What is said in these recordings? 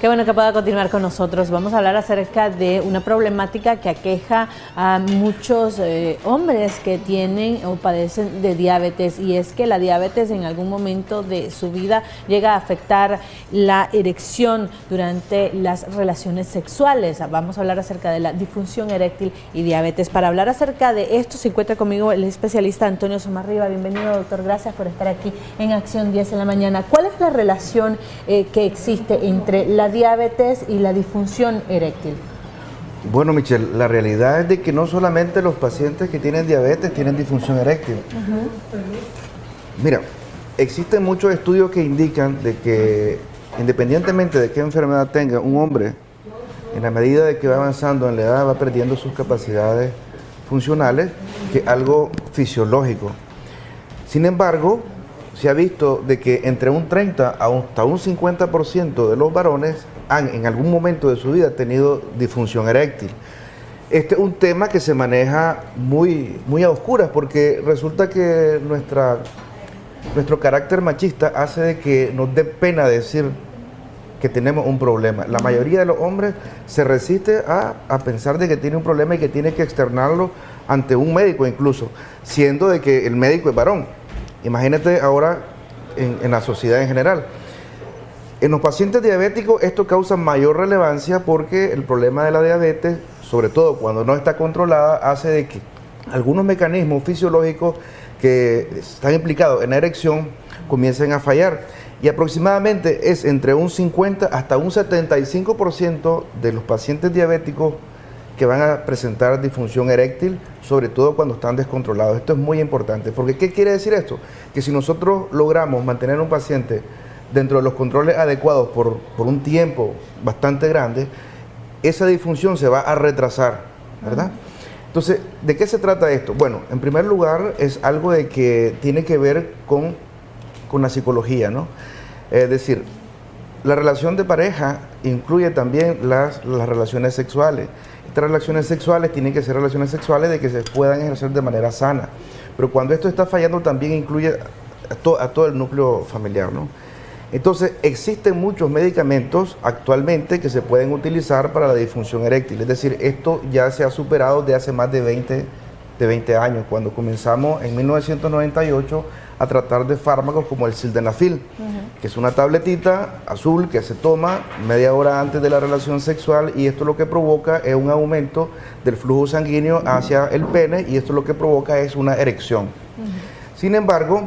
Qué bueno que pueda continuar con nosotros. Vamos a hablar acerca de una problemática que aqueja a muchos hombres que tienen o padecen de diabetes, y es que la diabetes en algún momento de su vida llega a afectar la erección durante las relaciones sexuales. Vamos a hablar acerca de la disfunción eréctil y diabetes. Para hablar acerca de esto se encuentra conmigo el especialista Antonio Somarriba. Bienvenido, doctor. Gracias por estar aquí en Acción 10 en la mañana. ¿Cuál es la relación que existe entre la diabetes y la disfunción eréctil? Bueno, Michelle, la realidad es de que no solamente los pacientes que tienen diabetes tienen disfunción eréctil. Mira, existen muchos estudios que indican de que independientemente de qué enfermedad tenga un hombre, en la medida de que va avanzando en la edad va perdiendo sus capacidades funcionales, que es algo fisiológico. Sin embargo, se ha visto de que entre un 30 hasta un 50% de los varones han en algún momento de su vida tenido disfunción eréctil. Este es un tema que se maneja muy a oscuras, porque resulta que nuestro carácter machista hace de que nos dé pena decir que tenemos un problema. La mayoría de los hombres se resiste a pensar de que tiene un problema y que tiene que externarlo ante un médico, incluso siendo de que el médico es varón. Imagínate ahora en la sociedad en general. En los pacientes diabéticos esto causa mayor relevancia porque el problema de la diabetes, sobre todo cuando no está controlada, hace de que algunos mecanismos fisiológicos que están implicados en la erección comiencen a fallar. Y aproximadamente es entre un 50 hasta un 75% de los pacientes diabéticos que van a presentar disfunción eréctil, sobre todo cuando están descontrolados. Esto es muy importante, porque ¿qué quiere decir esto? Que si nosotros logramos mantener a un paciente dentro de los controles adecuados por un tiempo bastante grande, esa disfunción se va a retrasar, ¿verdad? Entonces, ¿de qué se trata esto? Bueno, en primer lugar, es algo de que tiene que ver con la psicología, ¿no? Es decir, la relación de pareja incluye también las relaciones sexuales. Estas relaciones sexuales tienen que ser relaciones sexuales de que se puedan ejercer de manera sana. Pero cuando esto está fallando también incluye a todo el núcleo familiar, ¿no? Entonces, existen muchos medicamentos actualmente que se pueden utilizar para la disfunción eréctil. Es decir, esto ya se ha superado de hace más de 20 años, cuando comenzamos en 1998 a tratar de fármacos como el sildenafil, que es una tabletita azul que se toma media hora antes de la relación sexual, y esto lo que provoca es un aumento del flujo sanguíneo hacia el pene, y esto lo que provoca es una erección. Sin embargo,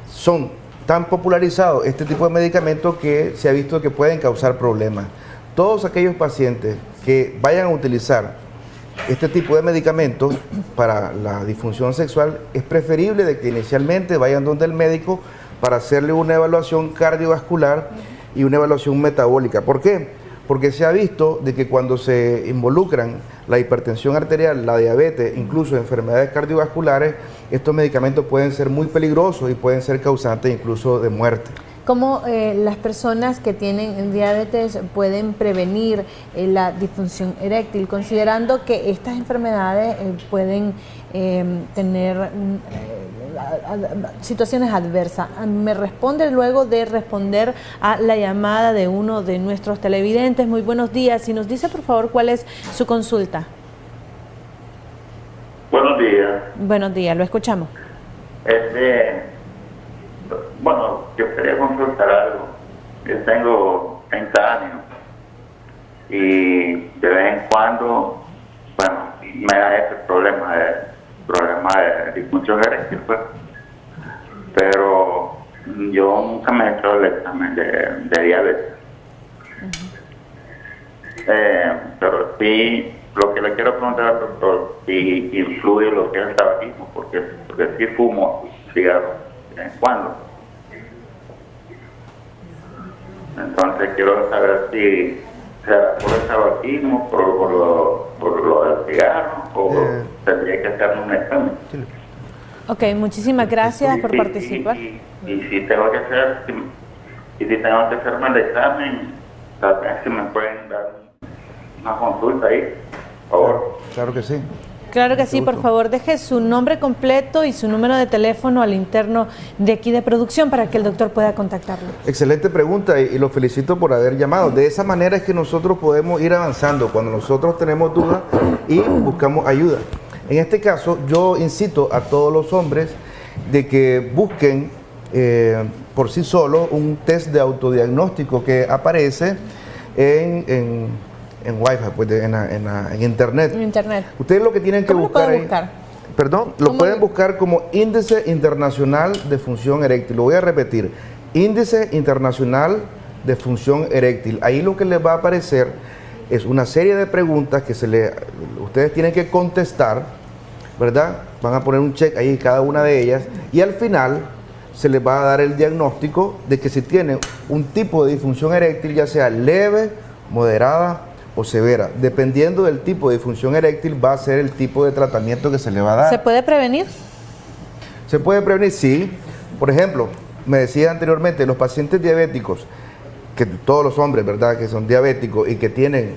son tan popularizados este tipo de medicamentos que se ha visto que pueden causar problemas. Todos aquellos pacientes que vayan a utilizar este tipo de medicamentos para la disfunción sexual, es preferible de que inicialmente vayan donde el médico para hacerle una evaluación cardiovascular y una evaluación metabólica. ¿Por qué? Porque se ha visto de que cuando se involucran la hipertensión arterial, la diabetes, incluso enfermedades cardiovasculares, estos medicamentos pueden ser muy peligrosos y pueden ser causantes incluso de muerte. ¿Cómo las personas que tienen diabetes pueden prevenir la disfunción eréctil, considerando que estas enfermedades pueden tener situaciones adversas? Me responde luego de responder a la llamada de uno de nuestros televidentes. Muy buenos días. Si nos dice, por favor, cuál es su consulta. Buenos días. Buenos días, lo escuchamos. Bueno, yo quería consultar algo. Yo tengo 30 años y de vez en cuando, bueno, me da ese problema de disfunción eréctil, pues. Pero yo nunca me he hecho el examen de diabetes. Pero sí, lo que le quiero preguntar al doctor, si influye lo que es el tabaquismo, porque sí fumo cigarros de vez en cuando. Entonces quiero saber si será por el tabaquismo, por lo del cigarro, o tendría que hacerme un examen. Ok, muchísimas gracias por participar. Y si tengo que hacerme el examen, tal vez si me pueden dar una consulta ahí, por favor. Claro que sí. Claro que sí, por favor, deje su nombre completo y su número de teléfono al interno de aquí de producción para que el doctor pueda contactarlo. Excelente pregunta y lo felicito por haber llamado. De esa manera es que nosotros podemos ir avanzando cuando nosotros tenemos dudas y buscamos ayuda. En este caso, yo incito a todos los hombres de que busquen por sí solos un test de autodiagnóstico que aparece en Wi-Fi, pues en Internet. En Internet. Ustedes lo que tienen que ¿Cómo buscar, lo pueden buscar? Perdón, lo pueden buscar como Índice Internacional de Función Eréctil. Lo voy a repetir, Índice Internacional de Función Eréctil. Ahí lo que les va a aparecer es una serie de preguntas que ustedes tienen que contestar, ¿verdad? Van a poner un check ahí cada una de ellas y al final se les va a dar el diagnóstico de que si tienen un tipo de disfunción eréctil, ya sea leve, moderada o severa. Dependiendo del tipo de disfunción eréctil va a ser el tipo de tratamiento que se le va a dar. ¿Se puede prevenir? ¿Se puede prevenir? Sí. Por ejemplo, me decía anteriormente, los pacientes diabéticos, que todos los hombres, ¿verdad?, que son diabéticos y que tienen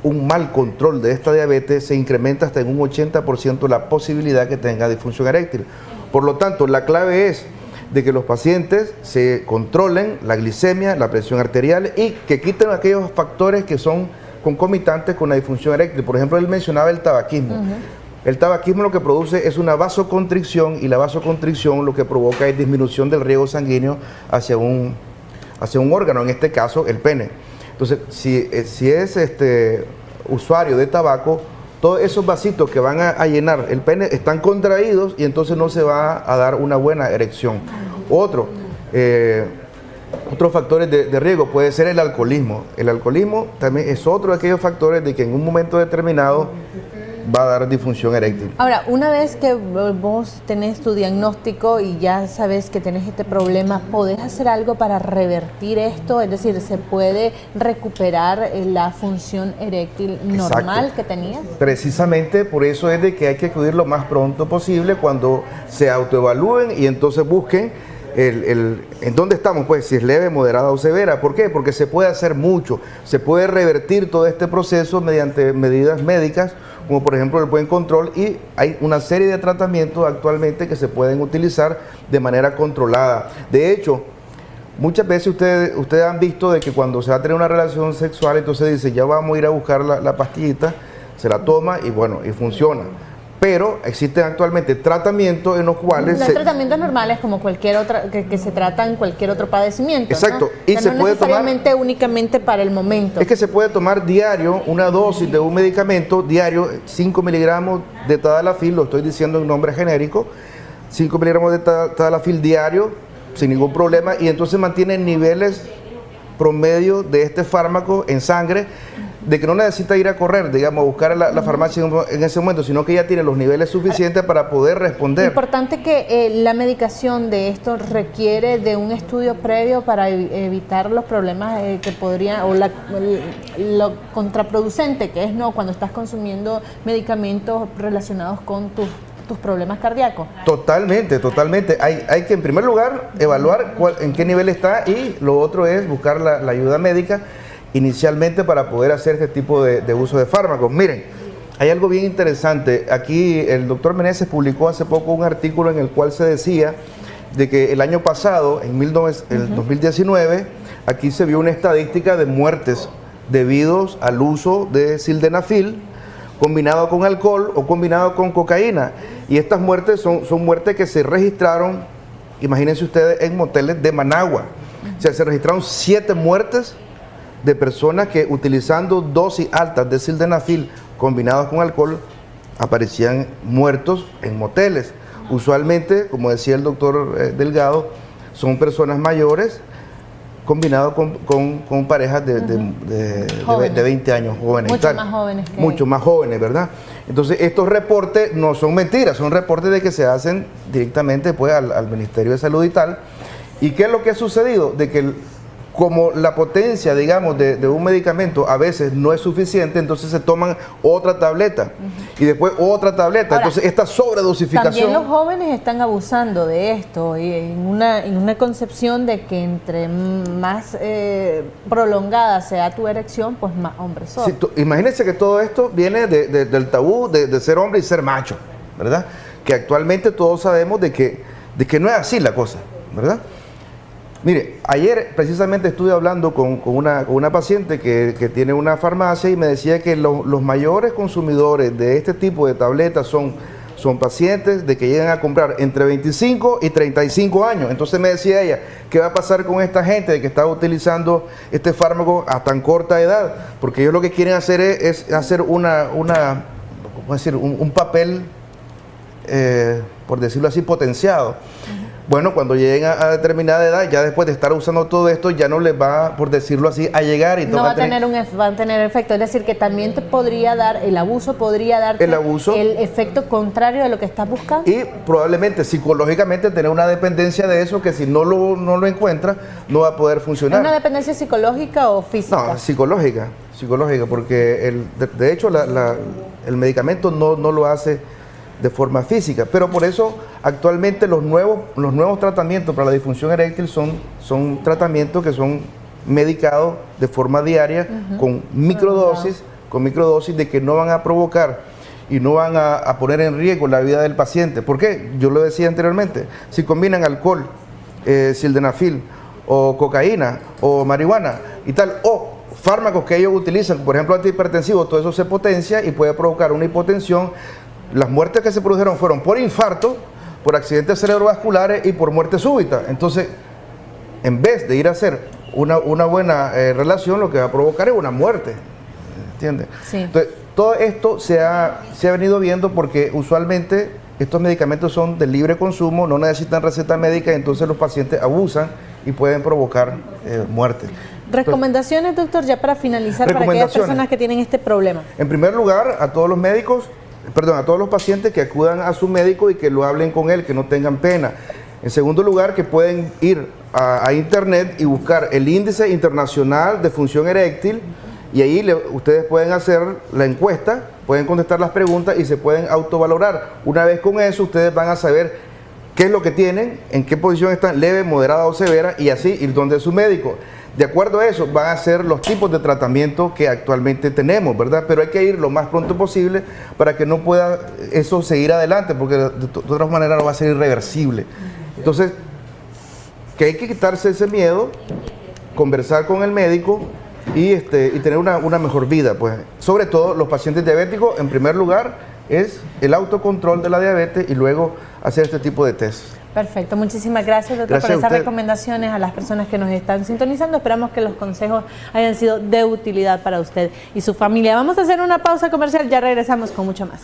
un mal control de esta diabetes, se incrementa hasta en un 80% la posibilidad que tenga disfunción eréctil. Por lo tanto, la clave es de que los pacientes se controlen la glicemia, la presión arterial y que quiten aquellos factores que son concomitantes con la disfunción eréctil. Por ejemplo, él mencionaba el tabaquismo. El tabaquismo lo que produce es una vasoconstricción y la vasoconstricción lo que provoca es disminución del riego sanguíneo hacia un órgano, en este caso el pene. Entonces, si es usuario de tabaco, todos esos vasitos que van a llenar el pene están contraídos y entonces no se va a dar una buena erección. Otros factores de riesgo puede ser el alcoholismo. El alcoholismo también es otro de aquellos factores de que en un momento determinado va a dar disfunción eréctil. Ahora, una vez que vos tenés tu diagnóstico y ya sabes que tenés este problema, ¿podés hacer algo para revertir esto? Es decir, ¿se puede recuperar la función eréctil normal que tenías? Precisamente por eso es de que hay que acudir lo más pronto posible cuando se autoevalúen y entonces busquen en dónde estamos, pues, si es leve, moderada o severa. ¿Por qué? Porque se puede hacer mucho, se puede revertir todo este proceso mediante medidas médicas, como por ejemplo el buen control, y hay una serie de tratamientos actualmente que se pueden utilizar de manera controlada. De hecho, muchas veces ustedes han visto de que cuando se va a tener una relación sexual, entonces dice, ya vamos a ir a buscar la pastillita, se la toma y bueno, y funciona. Pero existen actualmente tratamientos en los cuales... Los tratamientos normales como cualquier otra, que se trata en cualquier otro padecimiento. Exacto. ¿No? Y se no puede necesariamente tomar, únicamente para el momento. Es que se puede tomar diario una dosis de un medicamento diario, 5 miligramos de tadalafil, lo estoy diciendo en nombre genérico, 5 miligramos de tadalafil diario, sin ningún problema, y entonces mantiene niveles promedio de este fármaco en sangre, de que no necesita ir a correr, digamos, a buscar la farmacia en ese momento, sino que ya tiene los niveles suficientes para poder responder. Importante que la medicación de esto requiere de un estudio previo para evitar los problemas que podrían, o lo contraproducente que es cuando estás consumiendo medicamentos relacionados con tus problemas cardíacos. Totalmente, totalmente. Hay que en primer lugar evaluar en qué nivel está y lo otro es buscar la ayuda médica inicialmente para poder hacer este tipo de uso de fármacos. Miren, hay algo bien interesante. Aquí el doctor Meneses publicó hace poco un artículo en el cual se decía de que el año pasado, en el 2019, aquí se vio una estadística de muertes debido al uso de sildenafil combinado con alcohol o combinado con cocaína. Y estas muertes son muertes que se registraron, imagínense ustedes, en moteles de Managua. O sea, se registraron 7 muertes de personas que utilizando dosis altas de sildenafil combinados con alcohol aparecían muertos en moteles. Usualmente, como decía el doctor Delgado, son personas mayores combinado con parejas de 20 años, jóvenes. Mucho más jóvenes, ¿verdad? Entonces, estos reportes no son mentiras, son reportes de que se hacen directamente pues, al Ministerio de Salud y tal. ¿Y qué es lo que ha sucedido? De que como la potencia, digamos, de un medicamento a veces no es suficiente, entonces se toman otra tableta y después otra tableta. Ahora, entonces esta sobredosificación... También los jóvenes están abusando de esto y en una concepción de que entre más prolongada sea tu erección, pues más hombre sos. Sí, imagínense que todo esto viene del tabú de ser hombre y ser macho, ¿verdad? Que actualmente todos sabemos de que no es así la cosa, ¿verdad? Mire, ayer precisamente estuve hablando con una paciente que tiene una farmacia y me decía que los mayores consumidores de este tipo de tabletas son pacientes de que llegan a comprar entre 25 y 35 años. Entonces me decía ella, ¿qué va a pasar con esta gente de que está utilizando este fármaco a tan corta edad? Porque ellos lo que quieren hacer es hacer ¿cómo decir? Un papel, por decirlo así, potenciado. Bueno, cuando lleguen a determinada edad, ya después de estar usando todo esto, ya no les va, por decirlo así, a llegar y no va a tener efecto. Es decir, que también te podría dar, el abuso podría darte el efecto contrario de lo que estás buscando. Y probablemente psicológicamente tener una dependencia de eso que si no lo encuentra, no va a poder funcionar. ¿Es una dependencia psicológica o física? No, psicológica, porque de hecho el medicamento no lo hace de forma física, pero por eso actualmente los nuevos tratamientos para la disfunción eréctil son tratamientos que son medicados de forma diaria con microdosis de que no van a provocar y no van a poner en riesgo la vida del paciente. ¿Por qué? Yo lo decía anteriormente, si combinan alcohol, sildenafil o cocaína o marihuana y tal, o fármacos que ellos utilizan, por ejemplo antihipertensivos, todo eso se potencia y puede provocar una hipotensión. Las muertes que se produjeron fueron por infarto, por accidentes cerebrovasculares y por muerte súbita. Entonces, en vez de ir a hacer una buena relación, lo que va a provocar es una muerte. ¿Entiendes? Sí. Entonces, todo esto se ha venido viendo porque usualmente estos medicamentos son de libre consumo, no necesitan receta médica, entonces los pacientes abusan y pueden provocar muerte. ¿Recomendaciones, doctor, ya para finalizar, para aquellas personas que tienen este problema? En primer lugar, a todos los pacientes que acudan a su médico y que lo hablen con él, que no tengan pena. En segundo lugar, que pueden ir a internet y buscar el índice internacional de función eréctil y ahí ustedes pueden hacer la encuesta, pueden contestar las preguntas y se pueden autovalorar. Una vez con eso, ustedes van a saber qué es lo que tienen, en qué posición están, leve, moderada o severa, y así ir donde su médico. De acuerdo a eso, van a ser los tipos de tratamiento que actualmente tenemos, ¿verdad? Pero hay que ir lo más pronto posible para que no pueda eso seguir adelante, porque de otra manera no va a ser irreversible. Entonces, que hay que quitarse ese miedo, conversar con el médico y tener una mejor vida, pues. Sobre todo los pacientes diabéticos, en primer lugar, es el autocontrol de la diabetes y luego hacer este tipo de test. Perfecto, muchísimas gracias, doctor, por esas recomendaciones a las personas que nos están sintonizando. Esperamos que los consejos hayan sido de utilidad para usted y su familia. Vamos a hacer una pausa comercial, ya regresamos con mucho más.